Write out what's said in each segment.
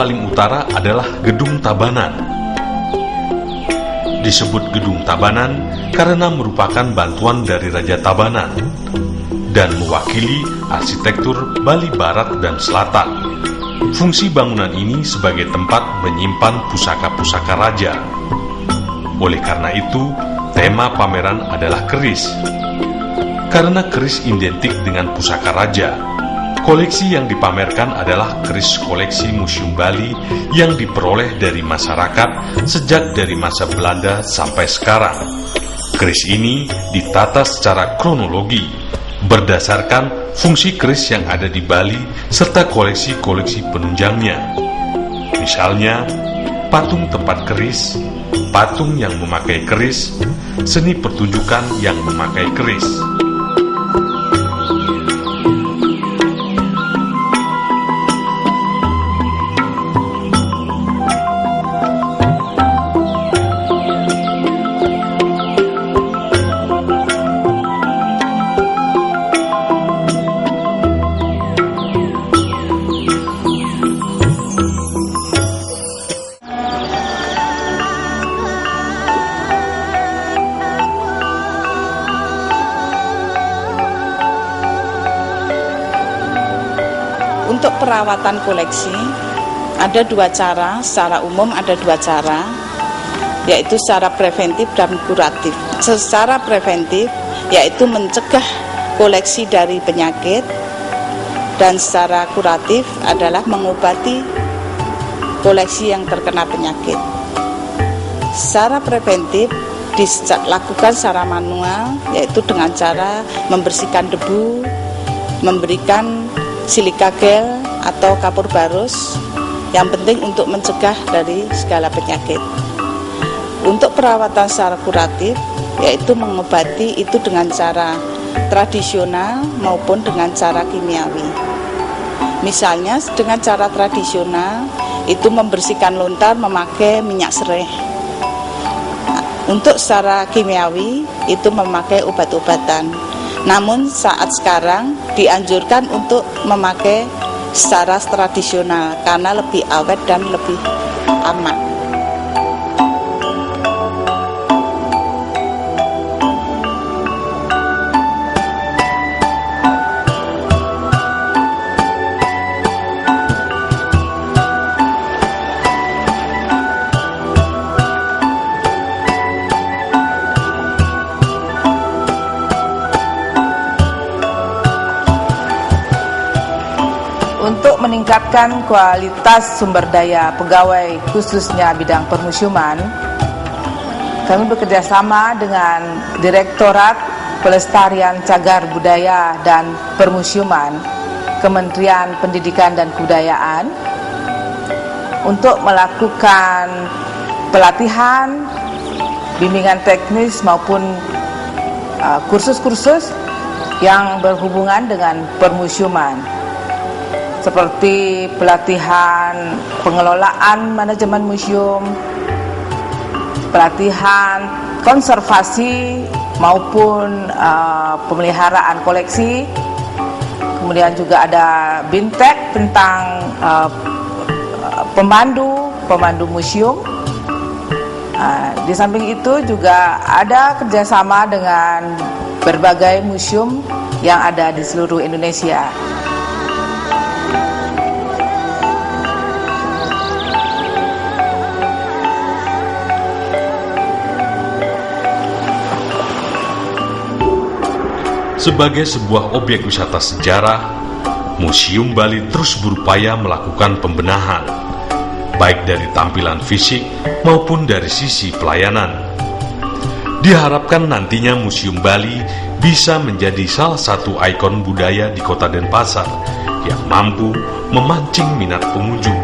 paling utara adalah Gedung Tabanan. Disebut Gedung Tabanan karena merupakan bantuan dari Raja Tabanan dan mewakili arsitektur Bali Barat dan Selatan. Fungsi bangunan ini sebagai tempat menyimpan pusaka-pusaka raja. Oleh karena itu, tema pameran adalah keris. Karena keris identik dengan pusaka raja, koleksi yang dipamerkan adalah keris koleksi Museum Bali yang diperoleh dari masyarakat sejak dari masa Belanda sampai sekarang. Keris ini ditata secara kronologi berdasarkan fungsi keris yang ada di Bali serta koleksi-koleksi penunjangnya. Misalnya, patung tempat keris, patung yang memakai keris, seni pertunjukan yang memakai keris. Untuk perawatan koleksi ada dua cara, secara umum ada dua cara, yaitu secara preventif dan kuratif. Secara preventif yaitu mencegah koleksi dari penyakit, dan secara kuratif adalah mengobati koleksi yang terkena penyakit. Secara preventif dilakukan secara manual, yaitu dengan cara membersihkan debu, memberikan silika gel atau kapur barus, yang penting untuk mencegah dari segala penyakit. Untuk perawatan secara kuratif, yaitu mengobati itu dengan cara tradisional maupun dengan cara kimiawi. Misalnya dengan cara tradisional itu membersihkan lontar memakai minyak sereh. Untuk secara kimiawi itu memakai obat-obatan. Namun saat sekarang dianjurkan untuk memakai secara tradisional karena lebih awet dan lebih aman. Untuk meningkatkan kualitas sumber daya pegawai khususnya bidang permusiuman, kami bekerjasama dengan Direktorat Pelestarian Cagar Budaya dan Permusiuman Kementerian Pendidikan dan Kebudayaan untuk melakukan pelatihan, bimbingan teknis maupun kursus-kursus yang berhubungan dengan permusiuman, seperti pelatihan pengelolaan manajemen museum, pelatihan konservasi maupun pemeliharaan koleksi. Kemudian juga ada bintek tentang pemandu museum. Di samping itu juga ada kerjasama dengan berbagai museum yang ada di seluruh Indonesia. Sebagai sebuah objek wisata sejarah, Museum Bali terus berupaya melakukan pembenahan, baik dari tampilan fisik maupun dari sisi pelayanan. Diharapkan nantinya Museum Bali bisa menjadi salah satu ikon budaya di Kota Denpasar yang mampu memancing minat pengunjung.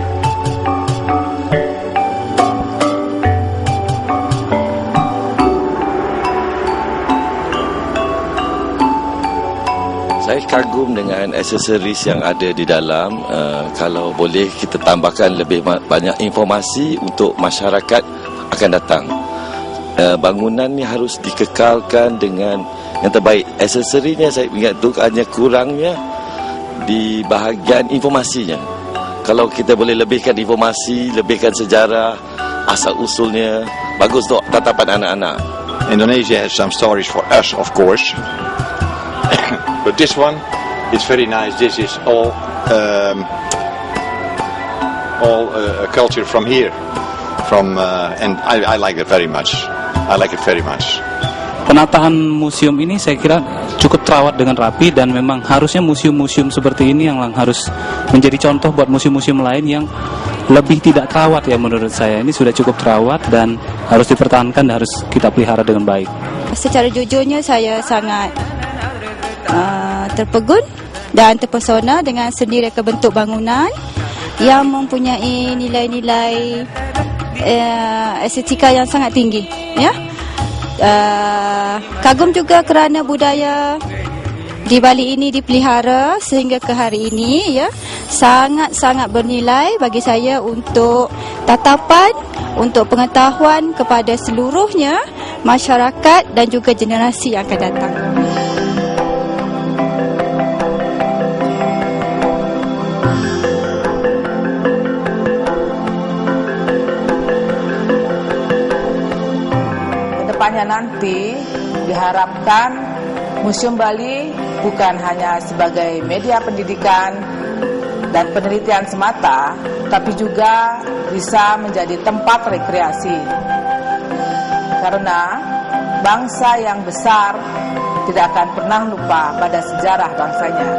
Saya kagum dengan aksesoris yang ada di dalam. Kalau boleh kita tambahkan lebih banyak informasi untuk masyarakat akan datang. Bangunan ni harus dikekalkan dengan yang terbaik. Aksesorinya saya ingat tu hanya kurangnya di bahagian informasinya. Kalau kita boleh lebihkan informasi, lebihkan sejarah, asal-usulnya, bagus untuk tatapan anak-anak. Indonesia has some stories for us, of course. But this one, it's very nice. This is all a culture from here. And I like it very much. I like it very much. Penataan museum ini saya kira cukup terawat dengan rapi, dan memang harusnya museum-museum seperti ini yang harus menjadi contoh buat museum-museum lain yang lebih tidak terawat ya menurut saya. Ini sudah cukup terawat dan harus dipertahankan dan harus kita pelihara dengan baik. Secara jujurnya saya sangat terpegun dan terpesona dengan seni reka bentuk bangunan yang mempunyai nilai-nilai estetika yang sangat tinggi, ya. Kagum juga kerana budaya di Bali ini dipelihara sehingga ke hari ini, ya, sangat-sangat bernilai bagi saya untuk tatapan, untuk pengetahuan kepada seluruhnya masyarakat dan juga generasi yang akan datang. Kedepannya nanti diharapkan Museum Bali bukan hanya sebagai media pendidikan dan penelitian semata, tapi juga bisa menjadi tempat rekreasi. Karena bangsa yang besar tidak akan pernah lupa pada sejarah bangsanya.